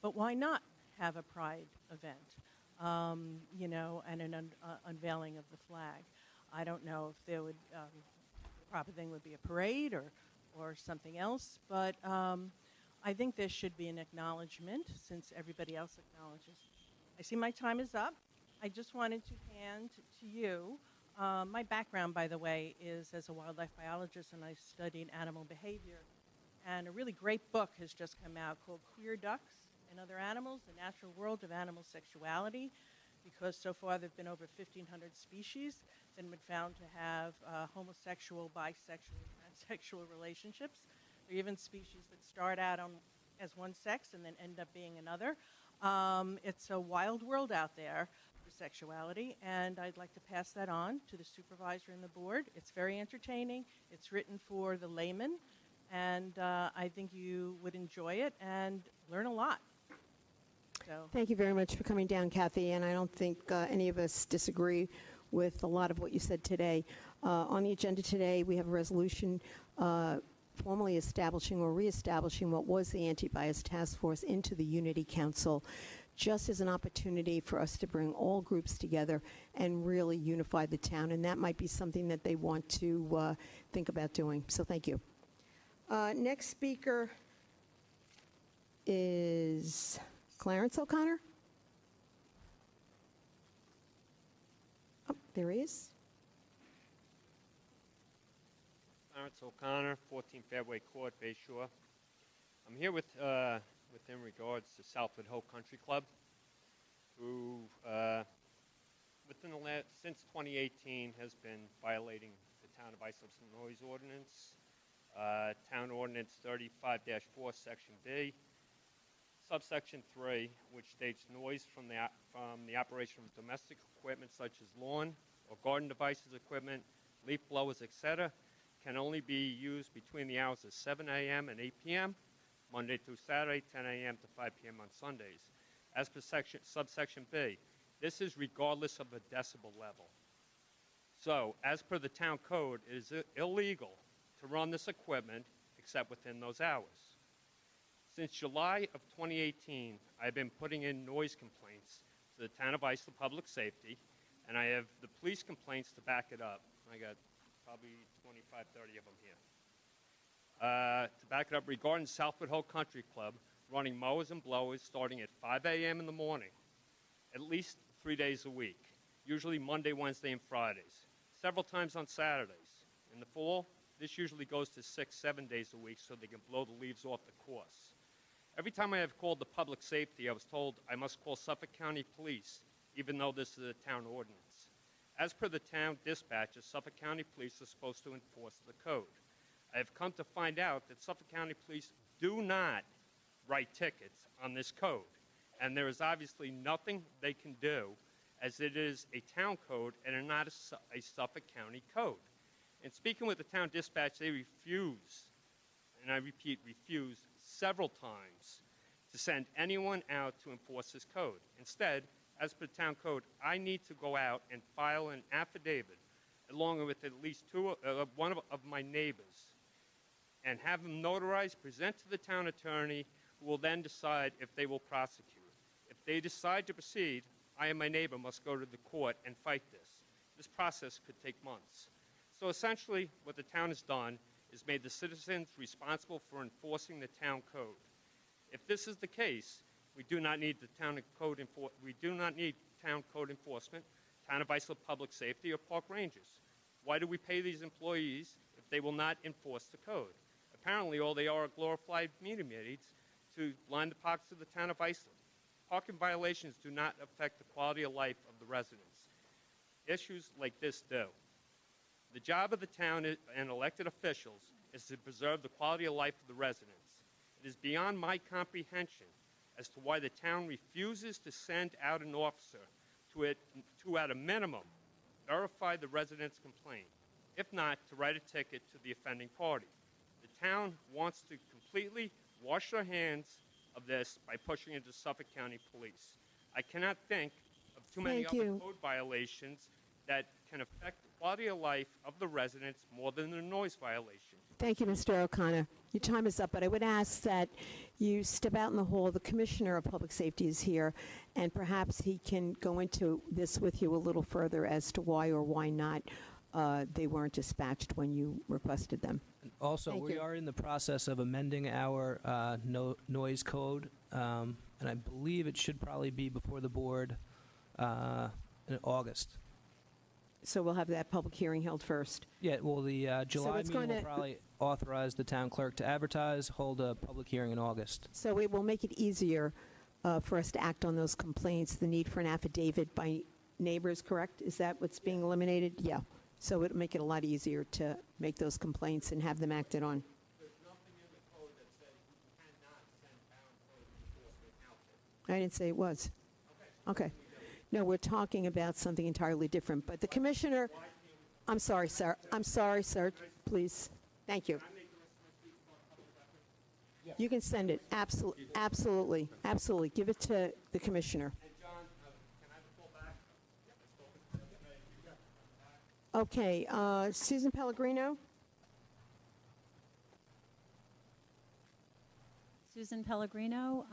But why not have a pride event, and an unveiling of the flag? I don't know if there would, the proper thing would be a parade or something else, but I think there should be an acknowledgement since everybody else acknowledges. I see my time is up. I just wanted to hand to you, my background, by the way, is as a wildlife biologist, and I studied animal behavior. And a really great book has just come out called Queer Ducks and Other Animals, The Natural World of Animal Sexuality, because so far there have been over 1,500 species that have been found to have homosexual, bisexual, transsexual relationships. There are even species that start out as one sex and then end up being another. It's a wild world out there for sexuality, and I'd like to pass that on to the supervisor and the board. It's very entertaining. It's written for the layman, and I think you would enjoy it and learn a lot. So. Thank you very much for coming down, Kathy, and I don't think any of us disagree with a lot of what you said today. On the agenda today, we have a resolution formally establishing or reestablishing what was the Anti-Bias Task Force into the Unity Council, just as an opportunity for us to bring all groups together and really unify the town, and that might be something that they want to think about doing. So thank you. Next speaker is Clarence O'Connor. Oh, there he is. Clarence O'Connor, 14 Fairway Court, Bayshore. I'm here within regards to Southwood Hill Country Club, who since 2018 has been violating the Town of Islip's noise ordinance, Town Ordinance 35-4, Section B, subsection 3, which states noise from the operation of domestic equipment such as lawn or garden devices equipment, leaf blowers, etc., can only be used between the hours of 7 a.m. and 8 p.m., Monday through Saturday, 10 a.m. to 5 p.m. on Sundays. As per subsection B, this is regardless of the decibel level. So, as per the town code, it is illegal to run this equipment except within those hours. Since July of 2018, I've been putting in noise complaints to the Town of Islip Public Safety, and I have the police complaints to back it up. I got probably 25, 30 of them here. To back it up, regarding Southwood Hill Country Club, running mowers and blowers starting at 5 a.m. in the morning, at least 3 days a week, usually Monday, Wednesday, and Fridays, several times on Saturdays. In the fall, this usually goes to 6, 7 days a week so they can blow the leaves off the course. Every time I have called the public safety, I was told I must call Suffolk County Police, even though this is a town ordinance. As per the town dispatches, Suffolk County Police are supposed to enforce the code. I have come to find out that Suffolk County Police do not write tickets on this code, and there is obviously nothing they can do, as it is a town code and not a Suffolk County code. And speaking with the town dispatch, they refuse, and I repeat, refuse several times to send anyone out to enforce this code. Instead, as per town code, I need to go out and file an affidavit along with at least one of my neighbors and have them notarized, present to the town attorney, who will then decide if they will prosecute. If they decide to proceed, I and my neighbor must go to the court and fight this. This process could take months. So essentially, what the town has done is made the citizens responsible for enforcing the town code. If this is the case, we do not need town code enforcement, Town of Islip Public Safety, or park rangers. Why do we pay these employees if they will not enforce the code? Apparently, all they are glorified media maids to line the pockets of the Town of Islip. Parking violations do not affect the quality of life of the residents. Issues like this do. The job of the town and elected officials is to preserve the quality of life of the residents. It is beyond my comprehension as to why the town refuses to send out an officer to at a minimum, verify the resident's complaint, if not, to write a ticket to the offending party. The town wants to completely wash their hands of this by pushing it to Suffolk County Police. I cannot think of too many other code violations that can affect the quality of life of the residents more than the noise violation. Thank you, Mr. O'Connor. Your time is up, but I would ask that you step out in the hall. The Commissioner of Public Safety is here, and perhaps he can go into this with you a little further as to why or why not they weren't dispatched when you requested them. Also, Thank we you. are in the process of amending our noise code, and I believe it should probably be before the board in August. So we'll have that public hearing held first. Yeah, well, the July it's meeting going will to- probably authorize the town clerk to advertise, hold a public hearing in August. So it will make it easier for us to act on those complaints, the need for an affidavit by neighbors, correct? Is that what's being eliminated? Yeah. So it'll make it a lot easier to make those complaints and have them acted on. I didn't say it was. Okay. No, we're talking about something entirely different. But the Commissioner, I'm sorry, sir. I'm sorry, sir. Please. Thank you. You can send it. Absolutely. Absolutely. Give it to the Commissioner. Okay. Susan Pellegrino? Susan Pellegrino,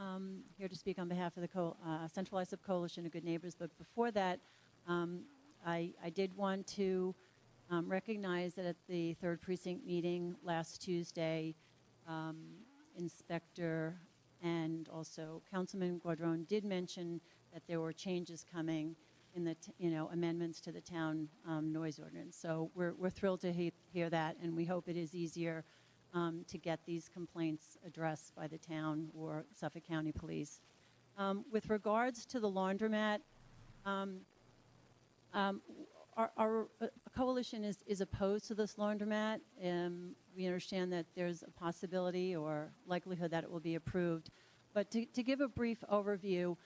here to speak on behalf of the Central Islip Coalition of Good Neighbors. But before that, I did want to recognize that at the 3rd Precinct meeting last Tuesday, Inspector and also Councilman Guadron did mention that there were changes coming in the amendments to the town noise ordinance. So we're thrilled to hear that, and we hope it is easier to get these complaints addressed by the town or Suffolk County Police. With regards to the laundromat, our coalition is opposed to this laundromat. We understand that there's a possibility or likelihood that it will be approved. But to give a brief overview,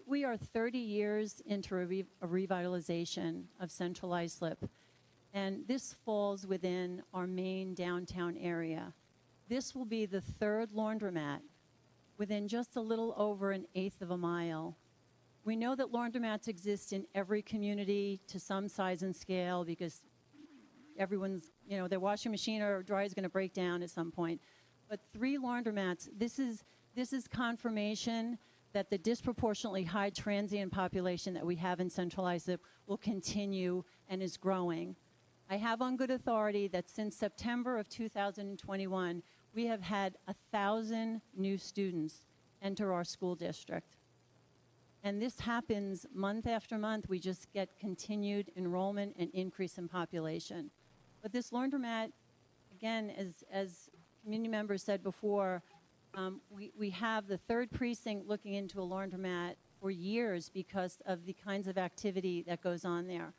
we are 30 years into a revitalization of Central Islip. And this falls within our main downtown area. This will be the 3rd laundromat within just a little over an 1/8 of a mile. We know that laundromats exist in every community to some size and scale because everyone's, their washing machine or dryer is going to break down at some point. But 3 laundromats, this is confirmation that the disproportionately high transient population that we have in Central Islip will continue and is growing. I have on good authority that since September of 2021, we have had 1,000 new students enter our school district. And this happens month after month. We just get continued enrollment and increase in population. But this laundromat, again, as community members said before, we have the 3rd Precinct looking into a laundromat for years because of the kinds of activity that goes on there.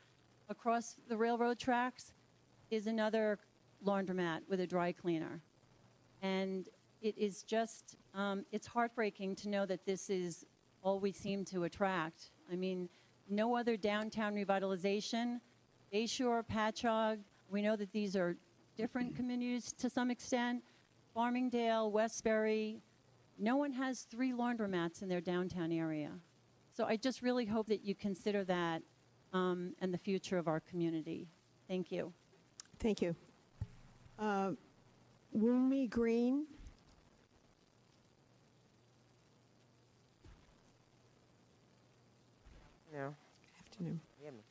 Across the railroad tracks is another laundromat with a dry cleaner. And it is just, it's heartbreaking to know that this is all we seem to attract. I mean, no other downtown revitalization, Bayshore, Patchogue, we know that these are different communities to some extent, Farmingdale, Westbury, no one has 3 laundromats in their downtown area. So I just really hope that you consider that and the future of our community. Thank you. Thank you. Wumi Green? No. Good afternoon. Hear me.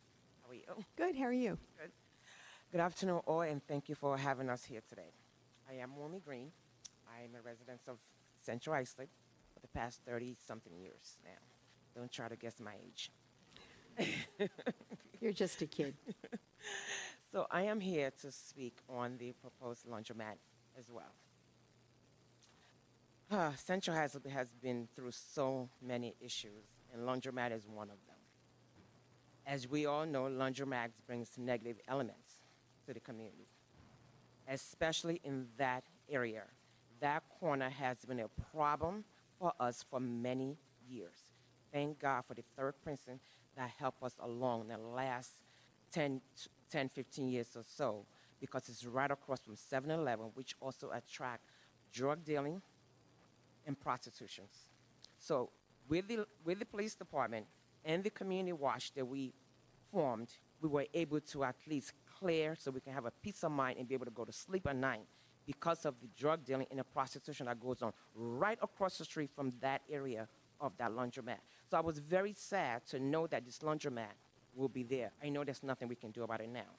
How are you? Good. How are you? Good. Good afternoon, all, and thank you for having us here today. I am Wumi Green. I am a resident of Central Islip for the past 30-something years now. Don't try to guess my age. You're just a kid. So I am here to speak on the proposed laundromat as well. Central Islip has been through so many issues, and laundromat is one of them. As we all know, laundromats brings negative elements to the community, especially in that area. That corner has been a problem for us for many years. Thank God for the 3rd Precinct that helped us along in the last 10, 15 years or so, because it's right across from 7-Eleven, which also attract drug dealing and prostitutions. So with the police department and the community watch that we formed, we were able to at least clear so we can have a peace of mind and be able to go to sleep at night because of the drug dealing and the prostitution that goes on right across the street from that area of that laundromat. So I was very sad to know that this laundromat will be there. I know there's nothing we can do about it now.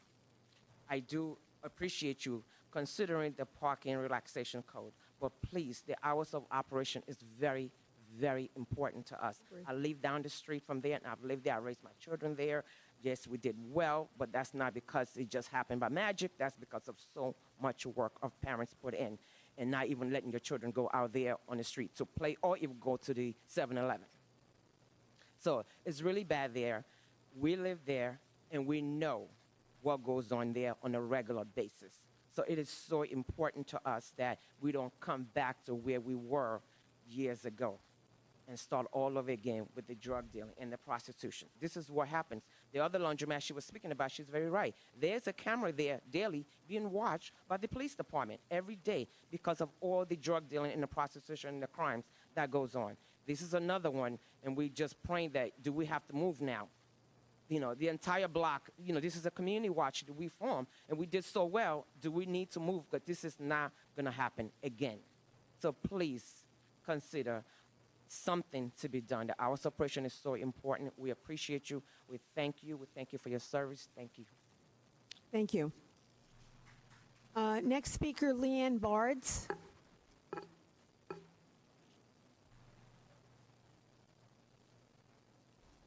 I do appreciate you considering the parking relaxation code, but please, the hours of operation is very, very important to us. I live down the street from there, and I've lived there. I raised my children there. Yes, we did well, but that's not because it just happened by magic. That's because of so much work of parents put in, and not even letting your children go out there on the street to play or even go to the 7-Eleven. So it's really bad there. We live there, and we know what goes on there on a regular basis. So it is so important to us that we don't come back to where we were years ago and start all over again with the drug dealing and the prostitution. This is what happens. The other laundromat she was speaking about, she's very right. There's a camera there daily being watched by the police department every day because of all the drug dealing and the prostitution and the crimes that goes on. This is another one, and we just praying that, do we have to move now? You know, the entire block, you know, this is a community watch that we formed, and we did so well. Do we need to move? But this is not going to happen again. So please consider something to be done. The hours of operation is so important. We appreciate you. We thank you. We thank you for your service. Thank you. Thank you. Next speaker, Leanne Bards.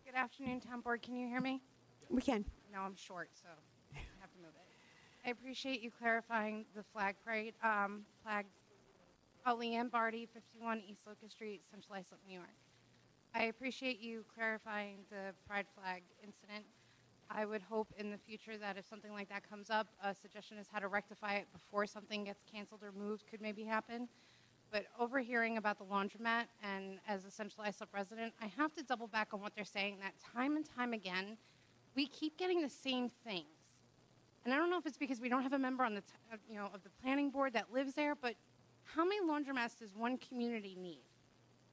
Good afternoon, Town Board. Can you hear me? We can. No, I'm short, so I have to move it. I appreciate you clarifying the flag parade. Leanne Barty, 51 East Locust Street, Central Islip, New York. I appreciate you clarifying the pride flag incident. I would hope in the future that if something like that comes up, a suggestion is how to rectify it before something gets canceled or moved could maybe happen. But overhearing about the laundromat, and as a Central Islip resident, I have to double back on what they're saying, that time and time again, we keep getting the same things. And I don't know if it's because we don't have a member on the, of the planning board that lives there, but how many laundromats does one community need?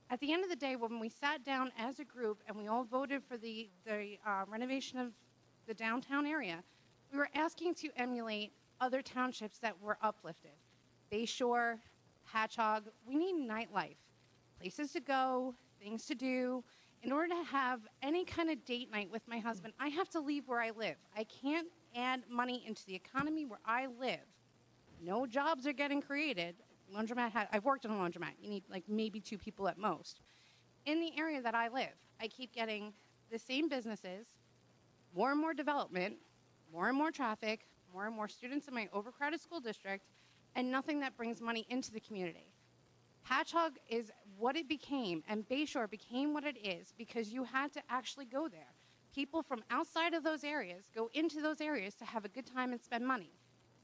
At the end of the day, when we sat down as a group and we all voted for the renovation of the downtown area, we were asking to emulate other townships that were uplifted. Bayshore, Patchogue, we need nightlife, places to go, things to do. In order to have any kind of date night with my husband, I have to leave where I live. I can't add money into the economy where I live. No jobs are getting created. I've worked in a laundromat. You need like maybe 2 people at most. In the area that I live, I keep getting the same businesses, more and more development, more and more traffic, more and more students in my overcrowded school district, and nothing that brings money into the community. Patchogue is what it became, and Bayshore became what it is because you had to actually go there. People from outside of those areas go into those areas to have a good time and spend money.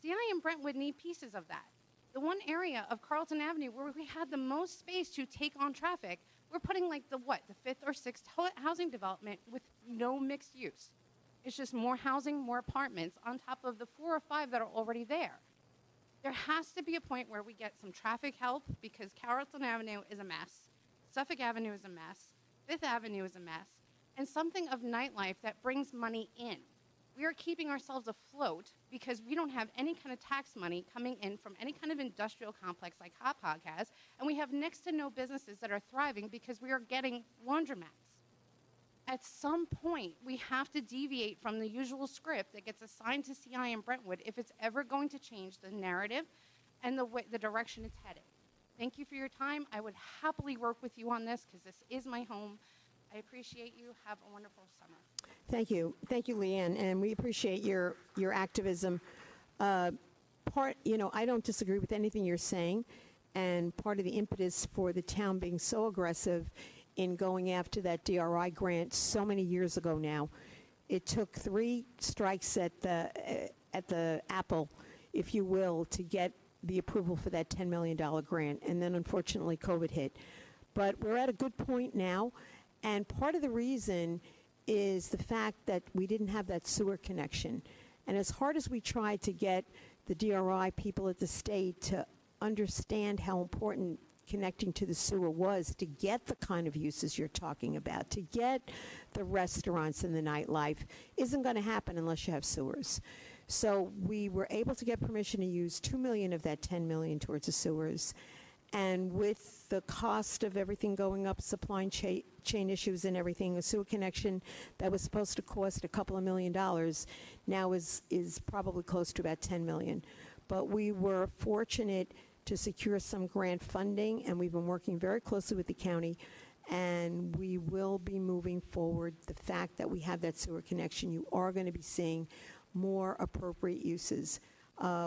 CI and Brentwood need pieces of that. The one area of Carlton Avenue where we had the most space to take on traffic, we're putting like the 5th or 6th housing development with no mixed use. It's just more housing, more apartments on top of the 4 or 5 that are already there. There has to be a point where we get some traffic help because Carrollton Avenue is a mess, Suffolk Avenue is a mess, 5th Avenue is a mess, and something of nightlife that brings money in. We are keeping ourselves afloat because we don't have any kind of tax money coming in from any kind of industrial complex like Hop Hog has, and we have next to no businesses that are thriving because we are getting laundromats. At some point, we have to deviate from the usual script that gets assigned to CI and Brentwood if it's ever going to change the narrative and the direction it's headed. Thank you for your time. I would happily work with you on this because this is my home. I appreciate you. Have a wonderful summer. Thank you, Leanne, and we appreciate your activism. I don't disagree with anything you're saying, and part of the impetus for the town being so aggressive in going after that DRI grant so many years ago now, it took 3 strikes at the apple, if you will, to get the approval for that $10 million grant, and then unfortunately COVID hit. But we're at a good point now, and part of the reason is the fact that we didn't have that sewer connection. And as hard as we tried to get the DRI people at the state to understand how important connecting to the sewer was to get the kind of uses you're talking about, to get the restaurants and the nightlife, isn't going to happen unless you have sewers. So we were able to get permission to use $2 million of that $10 million towards the sewers. And with the cost of everything going up, supply chain issues and everything, a sewer connection that was supposed to cost a couple of $1 million now is probably close to about $10 million. But we were fortunate to secure some grant funding, and we've been working very closely with the county, and we will be moving forward. The fact that we have that sewer connection, you are going to be seeing more appropriate uses.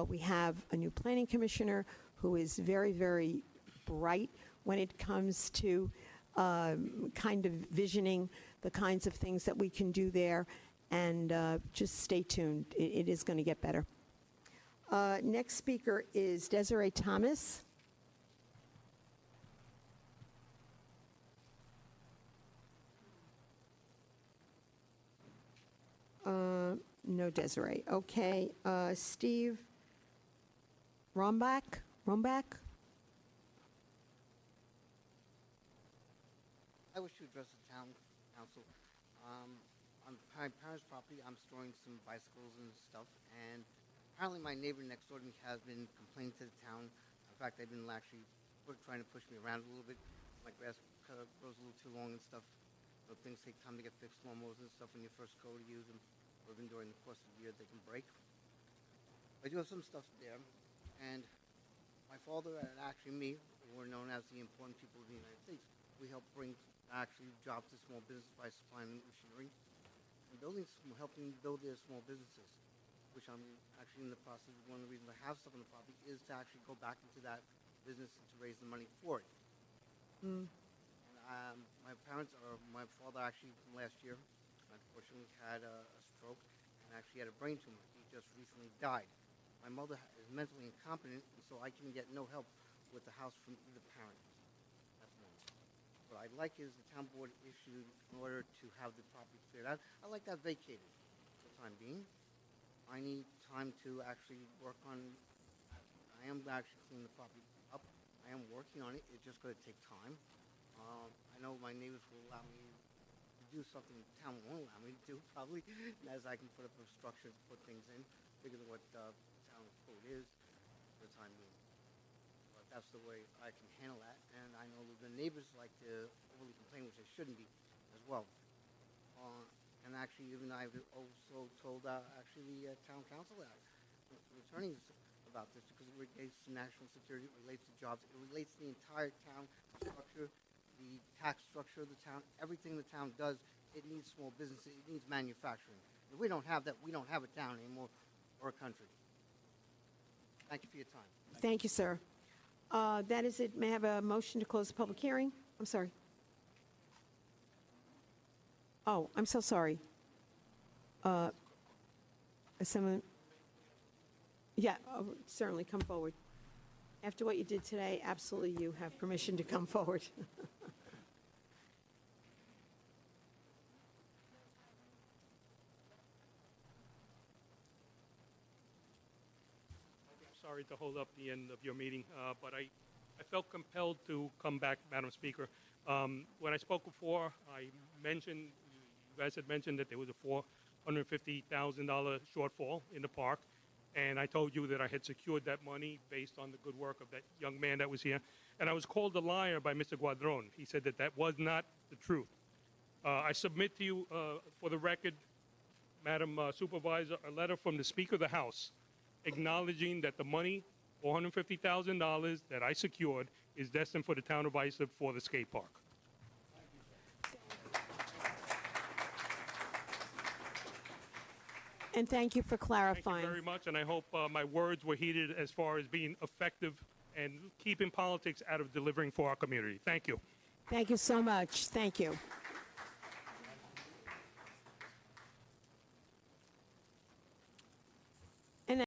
We have a new planning commissioner who is very, very bright when it comes to kind of visioning the kinds of things that we can do there, and just stay tuned. It is going to get better. Next speaker is Desiree Thomas. No Desiree. Okay. Steve Rombach? I wish to address the town council. On my parents' property, I'm storing some bicycles and stuff, and apparently my neighbor next door to me has been complaining to the town. In fact, they've been actually trying to push me around a little bit. My grass grows a little too long and stuff. So things take time to get fixed, lawnmowers and stuff when you first go to use them, or even during the course of the year they can break. I do have some stuff there, and my father and actually me were known as the important people of the United States. We help bring actually jobs to small business by supplying machinery and helping build their small businesses, which I'm actually in the process of. One of the reasons I have stuff on the property is to actually go back into that business and to raise the money for it. And, my father actually last year, unfortunately, had a stroke and actually had a brain tumor. He just recently died. My mother is mentally incompetent, and so I can get no help with the house from either parent. That's one. What I'd like is the town board issued in order to have the property cleared out. I'd like that vacated for the time being. I need time to actually work on. I am actually cleaning the property up. I am working on it. It's just going to take time. I know my neighbors will allow me to do something the town won't allow me to do, probably, as I can put up a structure to put things in, bigger than what the town code is for the time being. But that's the way I can handle that, and I know the neighbors like to overly complain, which they shouldn't be, as well. And actually, even I've also told actually the town council that, the attorneys about this, because it relates to national security, it relates to jobs, it relates to the entire town structure, the tax structure of the town, everything the town does. It needs small businesses, it needs manufacturing. If we don't have that, we don't have a town anymore or a country. Thank you for your time. Thank you, sir. That is it. May I have a motion to close the public hearing? I'm sorry. Oh, I'm so sorry. Is someone? Yeah, certainly come forward. After what you did today, absolutely you have permission to come forward. Sorry to hold up the end of your meeting, but I felt compelled to come back, Madam Speaker. When I spoke before, you guys had mentioned that there was a $450,000 shortfall in the park, and I told you that I had secured that money based on the good work of that young man that was here. And I was called a liar by Mr. Guadron. He said that that was not the truth. I submit to you, for the record, Madam Supervisor, a letter from the Speaker of the House acknowledging that the money, $450,000 that I secured, is destined for the town of Islip for the skate park. And thank you for clarifying. Thank you very much, and I hope my words were heeded as far as being effective and keeping politics out of delivering for our community. Thank you. Thank you so much. Thank you.